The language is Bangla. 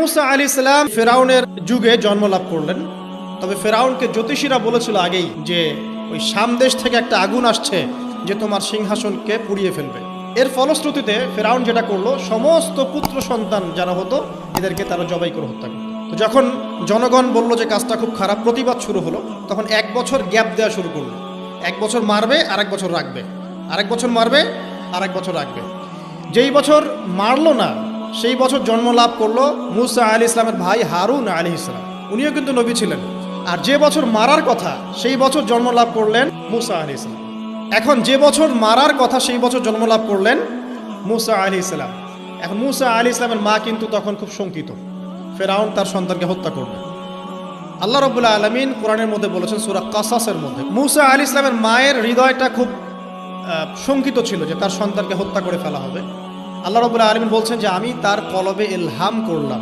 মুসা আলাইহিস সালাম ফেরাউনের যুগে জন্ম লাভ করলেন। তবে ফেরাউনকে জ্যোতিষীরা বলেছিল আগেই যে ওই শাম দেশ থেকে একটা আগুন আসছে যে তোমার সিংহাসনকে পুড়িয়ে ফেলবে। এর ফলশ্রুতিতে ফেরাউন যেটা করলো, সমস্ত পুত্র সন্তান যারা হতো এদেরকে তারা জবাই করে হত্যা করলো। তো যখন জনগণ বলল যে কাজটা খুব খারাপ, প্রতিবাদ শুরু হলো, তখন 1 বছর গ্যাপ দেওয়া শুরু করলো। 1 বছর মারবে, আরেক বছর রাখবে, আরেক বছর মারবে, আরেক বছর রাখবে। যেই বছর মারলো না সেই বছর জন্ম লাভ করলো মুসা আলাইহিস ইসলামের ভাই হারুন আলাইহিস সালাম। উনিও কিন্তু নবী ছিলেন। আর যে বছর মারার কথা সেই বছর জন্ম লাভ করলেন মুসা আলাইহিস সালাম। এখন যে বছর মারার কথা সেই বছর জন্ম লাভ করলেন মুসা আলাইহিস সালাম। এখন মুসা আলাইহিস সালামের মা কিন্তু তখন খুব শঙ্কিত, ফেরাউন তার সন্তানকে হত্যা করবে। আল্লাহ রাব্বুল আলামিন কোরআনের মধ্যে বলেছেন সূরা কাসাসের মধ্যে, মুসা আলাইহিস সালামের মায়ের হৃদয়টা খুব শঙ্কিত ছিল যে তার সন্তানকে হত্যা করে ফেলা হবে। আল্লাহ রাব্বুল আলামিন বলছেন যে আমি তার কলবে ইলহাম করলাম,